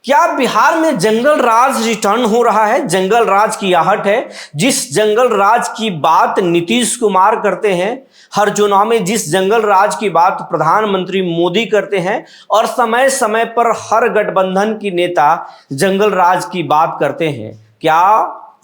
क्या बिहार में जंगल राज रिटर्न हो रहा है? जंगल राज की आहट है। जिस जंगल राज की बात नीतीश कुमार करते हैं हर चुनाव में, जिस जंगल राज की बात प्रधानमंत्री मोदी करते हैं और समय समय पर हर गठबंधन की नेता जंगल राज की बात करते हैं, क्या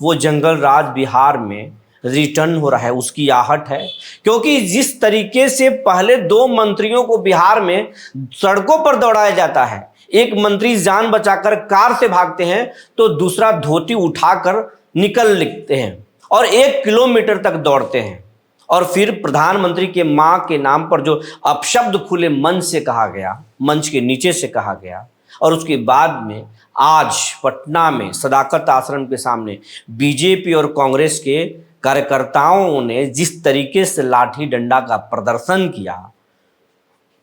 वो जंगल राज बिहार में रिटर्न हो रहा है? उसकी आहट है। क्योंकि जिस तरीके से पहले दो मंत्रियों को बिहार में सड़कों पर दौड़ाया जाता है, एक मंत्री जान बचाकर कार से भागते हैं तो दूसरा धोती उठाकर निकल लिखते हैं और 1 किलोमीटर तक दौड़ते हैं, और फिर प्रधानमंत्री के मां के नाम पर जो अपशब्द खुले मंच से कहा गया, मंच के नीचे से कहा गया, और उसके बाद में आज पटना में सदाकत आश्रम के सामने बीजेपी और कांग्रेस के कार्यकर्ताओं ने जिस तरीके से लाठी डंडा का प्रदर्शन किया,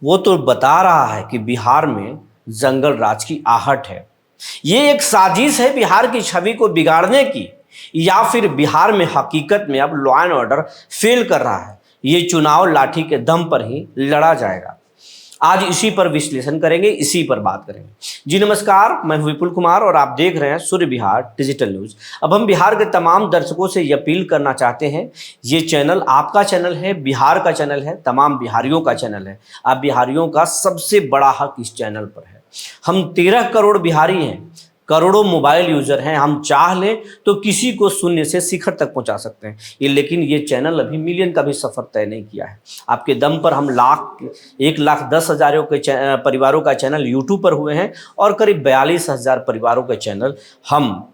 वो तो बता रहा है कि बिहार में जंगल राज की आहट है। ये एक साजिश है बिहार की छवि को बिगाड़ने की, या फिर बिहार में हकीकत में अब लॉ एंड ऑर्डर फेल कर रहा है। ये चुनाव लाठी के दम पर ही लड़ा जाएगा। आज इसी पर विश्लेषण करेंगे, इसी पर बात करेंगे। जी नमस्कार, मैं हूं विपुल कुमार और आप देख रहे हैं सूर्य बिहार डिजिटल न्यूज। अब हम बिहार के तमाम दर्शकों से ये अपील करना चाहते हैं, ये चैनल आपका चैनल है, बिहार का चैनल है, तमाम बिहारियों का चैनल है। आप बिहारियों का सबसे बड़ा हक इस चैनल पर है। हम 13 करोड़ बिहारी हैं, करोड़ों मोबाइल यूजर हैं। हम चाह लें तो किसी को शून्य से शिखर तक पहुंचा सकते हैं, लेकिन ये चैनल अभी मिलियन का भी सफर तय नहीं किया है। आपके दम पर हम 1,10,000 के परिवारों का चैनल यूट्यूब पर हुए हैं और करीब 42,000 परिवारों के चैनल हम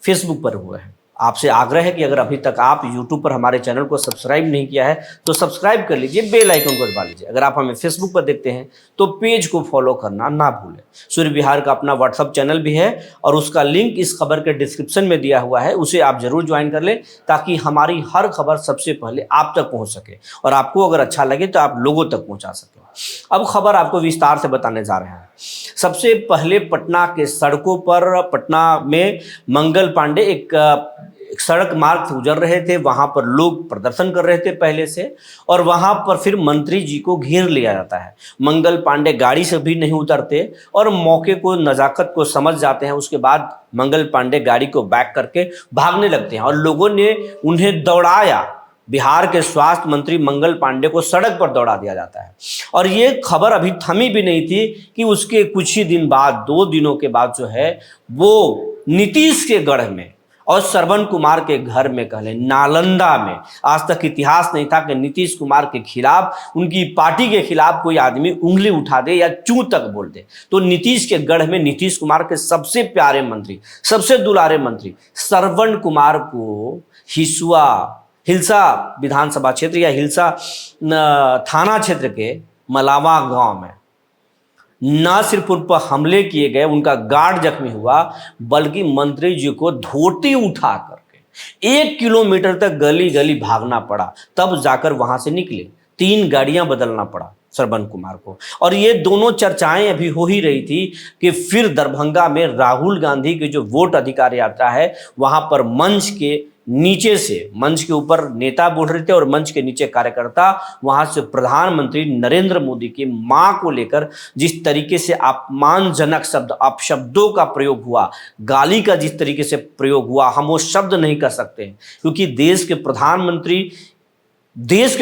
फेसबुक पर हुए हैं। आपसे आग्रह है कि अगर अभी तक आप YouTube पर हमारे चैनल को सब्सक्राइब नहीं किया है तो सब्सक्राइब कर लीजिए, बेल आइकन को दबा लीजिए। अगर आप हमें फेसबुक पर देखते हैं तो पेज को फॉलो करना ना भूलें। सूर्य बिहार का अपना व्हाट्सअप चैनल भी है और उसका लिंक इस खबर के डिस्क्रिप्शन में दिया हुआ है, उसे आप जरूर ज्वाइन कर लें ताकि हमारी हर खबर सबसे पहले आप तक पहुँच सके और आपको अगर अच्छा लगे तो आप लोगों तक पहुँचा सकें। अब खबर आपको विस्तार से बताने जा रहे हैं। सबसे पहले पटना के सड़कों पर, पटना में मंगल पांडे एक सड़क मार्ग से गुजर रहे थे, वहां पर लोग प्रदर्शन कर रहे थे पहले से, और वहां पर फिर मंत्री जी को घेर लिया जाता है। मंगल पांडे गाड़ी से भी नहीं उतरते और मौके को, नजाकत को समझ जाते हैं। उसके बाद मंगल पांडे गाड़ी को बैक करके भागने लगते हैं और लोगों ने उन्हें दौड़ाया। बिहार के स्वास्थ्य मंत्री मंगल पांडे को सड़क पर दौड़ा दिया जाता है और ये खबर अभी थमी भी नहीं थी कि उसके कुछ ही दिन बाद, 2 दिनों के बाद जो है वो नीतीश के गढ़ में और श्रवण कुमार के घर में, कह लें नालंदा में, आज तक इतिहास नहीं था कि नीतीश कुमार के खिलाफ, उनकी पार्टी के खिलाफ कोई आदमी उंगली उठा दे या चू तक बोल दे। तो नीतीश के गढ़ में नीतीश कुमार के सबसे प्यारे मंत्री, सबसे दुलारे मंत्री श्रवण कुमार को हिलसा विधानसभा क्षेत्र या हिलसा थाना क्षेत्र के मलावा गांव में न सिर्फ उन पर हमले किए गए, उनका गार्ड जख्मी हुआ, बल्कि मंत्री जी को धोती उठा करके 1 किलोमीटर तक गली गली भागना पड़ा, तब जाकर वहां से निकले। 3 गाड़ियां बदलना पड़ा श्रवण कुमार को। और ये दोनों चर्चाएं अभी हो ही रही थी कि फिर दरभंगा में राहुल गांधी की जो वोट अधिकार यात्रा है, वहां पर मंच के नीचे से, मंच के ऊपर नेता बोल रहे थे और मंच के नीचे कार्यकर्ता, वहां से प्रधानमंत्री नरेंद्र मोदी की मां को लेकर जिस तरीके से अपमानजनक शब्द, अपशब्दों का प्रयोग हुआ, गाली का जिस तरीके से प्रयोग हुआ, हम वो शब्द नहीं कर सकते क्योंकि देश के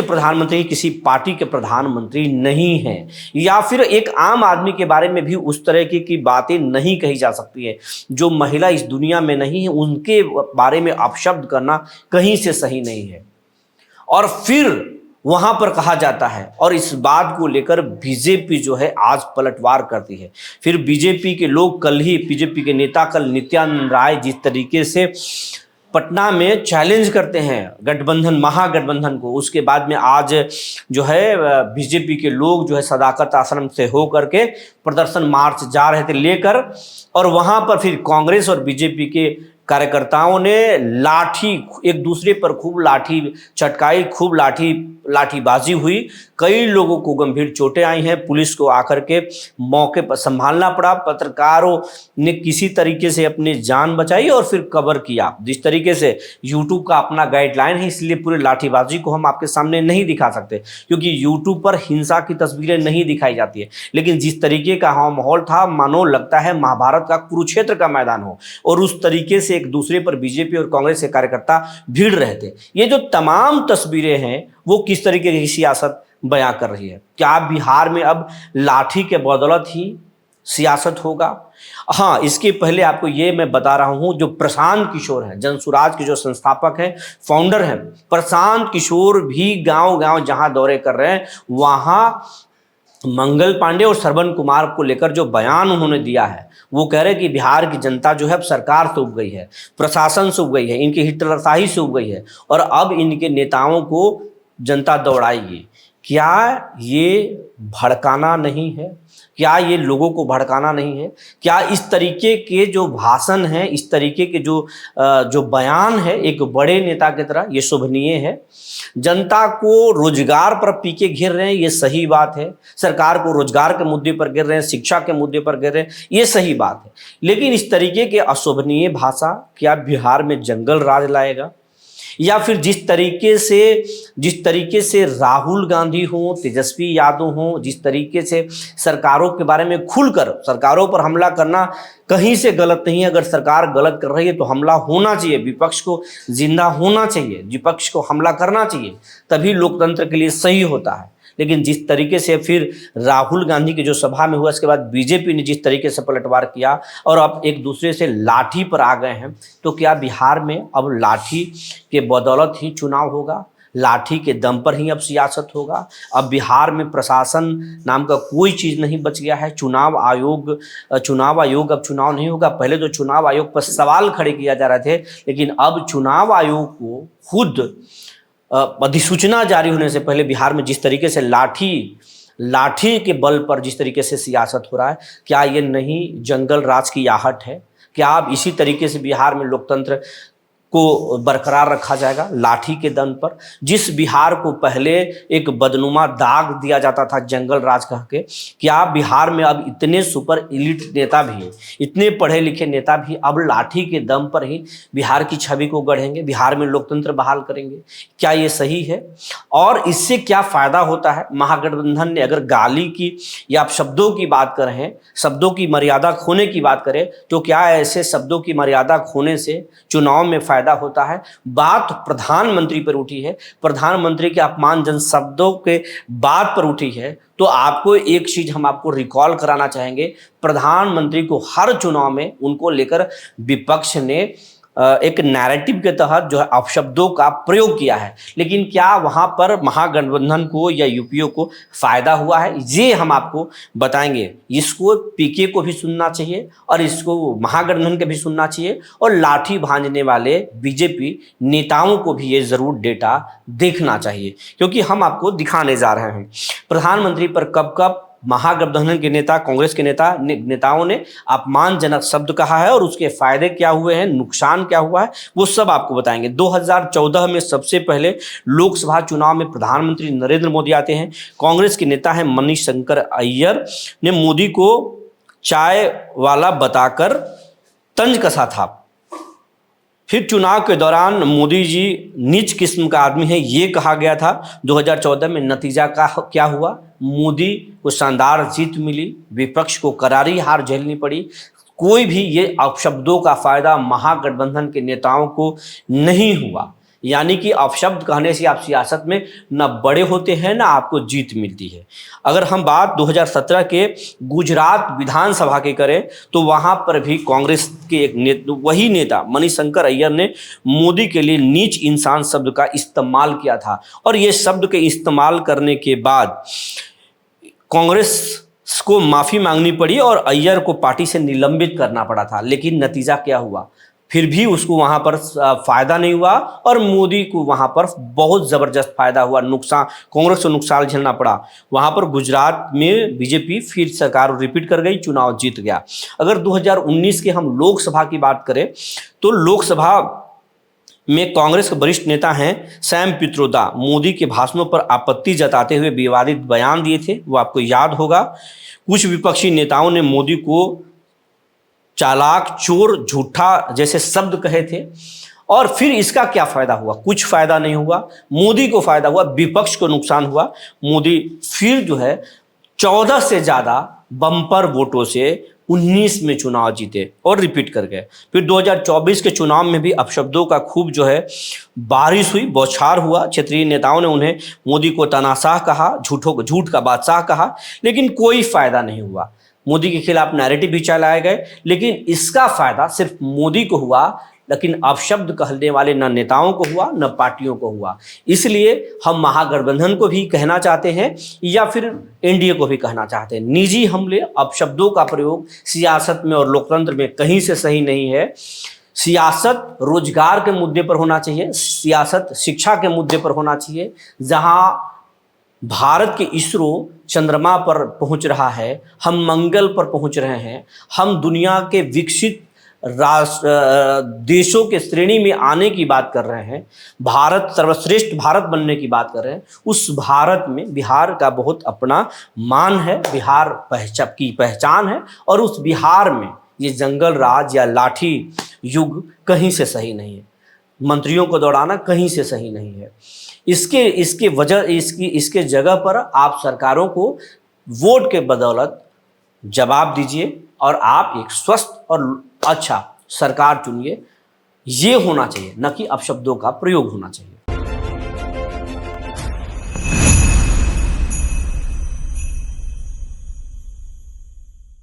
प्रधानमंत्री किसी पार्टी के प्रधानमंत्री नहीं हैं, या फिर एक आम आदमी के बारे में भी उस तरह की बातें नहीं कही जा सकती है। जो महिला इस दुनिया में नहीं है उनके बारे में अपशब्द करना कहीं से सही नहीं है। और फिर वहां पर कहा जाता है, और इस बात को लेकर बीजेपी जो है आज पलटवार करती है। फिर बीजेपी के लोग, कल ही बीजेपी के नेता कल नित्यानंद राय जिस तरीके से पटना में चैलेंज करते हैं गठबंधन, महागठबंधन को, उसके बाद में आज जो है बीजेपी के लोग जो है सदाकत आश्रम से हो करके प्रदर्शन मार्च जा रहे थे लेकर, और वहां पर फिर कांग्रेस और बीजेपी के कार्यकर्ताओं ने लाठी, एक दूसरे पर खूब लाठी चटकाई, खूब लाठीबाजी हुई, कई लोगों को गंभीर चोटें आई हैं। पुलिस को आकर के मौके पर संभालना पड़ा। पत्रकारों ने किसी तरीके से अपनी जान बचाई और फिर कवर किया। जिस तरीके से यूट्यूब का अपना गाइडलाइन है, इसलिए पूरे लाठीबाजी को हम आपके सामने नहीं दिखा सकते, क्योंकि यूट्यूब पर हिंसा की तस्वीरें नहीं दिखाई जाती है। लेकिन जिस तरीके का माहौल था, मानो लगता है महाभारत का कुरुक्षेत्र का मैदान हो, और उस तरीके से एक दूसरे पर बीजेपी और कांग्रेस के कार्यकर्ता भीड़ रहे थे। ये जो तमाम तस्वीरें हैं वो किस तरीके की सियासत बयां कर रही है। क्या बिहार में अब लाठी के बदौलत ही सियासत होगा? हाँ, इसके पहले आपको ये मैं बता रहा हूं, जो प्रशांत किशोर हैं, जनसुराज के जो संस्थापक हैं, फाउंडर हैं, प्रशांत किशोर भी गांव-गांव जहां दौरे कर रहे हैं, वहां मंगल पांडे और श्रवण कुमार को लेकर जो बयान उन्होंने दिया है, वो कह रहे हैं कि बिहार की जनता जो है अब सरकार से उब गई है, प्रशासन से उब गई है, इनकी हिटलरशाही से उब गई है, और अब इनके नेताओं को जनता दौड़ाएगी। क्या ये भड़काना नहीं है? क्या ये लोगों को भड़काना नहीं है? क्या इस तरीके के जो भाषण हैं, इस तरीके के जो बयान है एक बड़े नेता की तरह, ये शोभनीय है? जनता को रोजगार पर पीके घेर रहे हैं, ये सही बात है। सरकार को रोजगार के मुद्दे पर घेर रहे हैं, शिक्षा के मुद्दे पर घेर रहे हैं, ये सही बात है। लेकिन इस तरीके के अशोभनीय भाषा क्या बिहार में जंगल राज लाएगा? या फिर जिस तरीके से राहुल गांधी हो, तेजस्वी यादव हो, जिस तरीके से सरकारों के बारे में खुलकर सरकारों पर हमला करना कहीं से गलत नहीं है। अगर सरकार गलत कर रही है तो हमला होना चाहिए, विपक्ष को जिंदा होना चाहिए, विपक्ष को हमला करना चाहिए, तभी लोकतंत्र के लिए सही होता है। लेकिन जिस तरीके से फिर राहुल गांधी की जो सभा में हुआ, इसके बाद बीजेपी ने जिस तरीके से पलटवार किया और अब एक दूसरे से लाठी पर आ गए हैं, तो क्या बिहार में अब लाठी के बदौलत ही चुनाव होगा? लाठी के दम पर ही अब सियासत होगा? अब बिहार में प्रशासन नाम का कोई चीज़ नहीं बच गया है। चुनाव आयोग अब चुनाव नहीं होगा। पहले तो चुनाव आयोग पर सवाल खड़े किया जा रहे थे, लेकिन अब चुनाव आयोग को खुद अधिसूचना जारी होने से पहले बिहार में जिस तरीके से लाठी के बल पर जिस तरीके से सियासत हो रहा है, क्या ये नहीं जंगल राज की आहट है? क्या अब इसी तरीके से बिहार में लोकतंत्र को बरकरार रखा जाएगा लाठी के दम पर? जिस बिहार को पहले एक बदनुमा दाग दिया जाता था जंगल राज कह के, क्या बिहार में अब इतने सुपर एलिट नेता भी, इतने पढ़े लिखे नेता भी अब लाठी के दम पर ही बिहार की छवि को गढ़ेंगे, बिहार में लोकतंत्र बहाल करेंगे? क्या ये सही है? और इससे क्या फायदा होता है? महागठबंधन ने अगर गाली की या आप शब्दों की बात कर रहे हैं, शब्दों की मर्यादा खोने की बात करें, तो क्या ऐसे शब्दों की मर्यादा खोने से चुनाव में फायदा होता है? बात प्रधानमंत्री पर उठी है, प्रधानमंत्री के अपमानजनक शब्दों के बात पर उठी है, तो आपको एक चीज हम आपको रिकॉल कराना चाहेंगे। प्रधानमंत्री को हर चुनाव में उनको लेकर विपक्ष ने एक नैरेटिव के तहत जो है अपशब्दों का प्रयोग किया है, लेकिन क्या वहां पर महागठबंधन को या यूपीओ को फायदा हुआ है? ये हम आपको बताएंगे। इसको पीके को भी सुनना चाहिए और इसको महागठबंधन के भी सुनना चाहिए, और लाठी भांजने वाले बीजेपी नेताओं को भी ये जरूर डेटा देखना चाहिए, क्योंकि हम आपको दिखाने जा रहे हैं प्रधानमंत्री पर कब कब महागठबंधन के नेता, कांग्रेस के नेताओं ने अपमानजनक शब्द कहा है और उसके फायदे क्या हुए हैं, नुकसान क्या हुआ है, वो सब आपको बताएंगे। 2014 में सबसे पहले लोकसभा चुनाव में प्रधानमंत्री नरेंद्र मोदी आते हैं। कांग्रेस के नेता हैं मणिशंकर अय्यर ने मोदी को चाय वाला बताकर तंज कसा था। फिर चुनाव के दौरान मोदी जी नीच किस्म का आदमी है, ये कहा गया था। 2014 में नतीजा का क्या हुआ? मोदी को शानदार जीत मिली, विपक्ष को करारी हार झेलनी पड़ी। कोई भी ये अपशब्दों का फायदा महागठबंधन के नेताओं को नहीं हुआ। यानी कि अपशब्द कहने से आप सियासत में न बड़े होते हैं न आपको जीत मिलती है। अगर हम बात 2017 के गुजरात विधानसभा की करें, तो वहां पर भी कांग्रेस के एक वही नेता मणिशंकर अय्यर ने मोदी के लिए नीच इंसान शब्द का इस्तेमाल किया था, और ये शब्द के इस्तेमाल करने के बाद कांग्रेस को माफी मांगनी पड़ी और अय्यर को पार्टी से निलंबित करना पड़ा था। लेकिन नतीजा क्या हुआ? फिर भी उसको वहां पर फायदा नहीं हुआ और मोदी को वहां पर बहुत जबरदस्त फायदा हुआ, नुकसान, कांग्रेस को नुकसान झेलना पड़ा। वहां पर गुजरात में बीजेपी फिर सरकार रिपीट कर गई, चुनाव जीत गया। अगर 2019 के हम लोकसभा की बात करें तो लोकसभा में कांग्रेस के वरिष्ठ नेता हैं सैम पित्रोदा, मोदी के भाषणों पर आपत्ति जताते हुए विवादित बयान दिए थे, वो आपको याद होगा। कुछ विपक्षी नेताओं ने मोदी को चालाक, चोर, झूठा जैसे शब्द कहे थे। और फिर इसका क्या फायदा हुआ? कुछ फायदा नहीं हुआ, मोदी को फायदा हुआ, विपक्ष को नुकसान हुआ। मोदी फिर जो है 14 से ज्यादा बम्पर वोटों से 19 में चुनाव जीते और रिपीट कर गए। फिर 2024 के चुनाव में भी अपशब्दों का खूब जो है बारिश हुई, बौछार हुआ। क्षेत्रीय नेताओं ने उन्हें मोदी को तानाशाह कहा, झूठ का बादशाह कहा, लेकिन कोई फायदा नहीं हुआ। मोदी के खिलाफ नैरेटिव भी चलाए गए, लेकिन इसका फायदा सिर्फ मोदी को हुआ, लेकिन अपशब्द कहने वाले न नेताओं को हुआ न पार्टियों को हुआ। इसलिए हम महागठबंधन को भी कहना चाहते हैं या फिर एनडीए को भी कहना चाहते हैं, निजी हमले, अपशब्दों का प्रयोग सियासत में और लोकतंत्र में कहीं से सही नहीं है। सियासत रोजगार के मुद्दे पर होना चाहिए, सियासत शिक्षा के मुद्दे पर होना चाहिए। जहां भारत के इसरो चंद्रमा पर पहुंच रहा है, हम मंगल पर पहुंच रहे हैं, हम दुनिया के विकसित देशों के श्रेणी में आने की बात कर रहे हैं, भारत सर्वश्रेष्ठ भारत बनने की बात कर रहे हैं, उस भारत में बिहार का बहुत अपना मान है, बिहार की पहचान है। और उस बिहार में ये जंगल राज या लाठी युग कहीं से सही नहीं है, मंत्रियों को दौड़ाना कहीं से सही नहीं है। इसके जगह पर आप सरकारों को वोट के बदौलत जवाब दीजिए और आप एक स्वस्थ और अच्छा सरकार चुनिए। ये होना चाहिए, न कि अपशब्दों का प्रयोग होना चाहिए।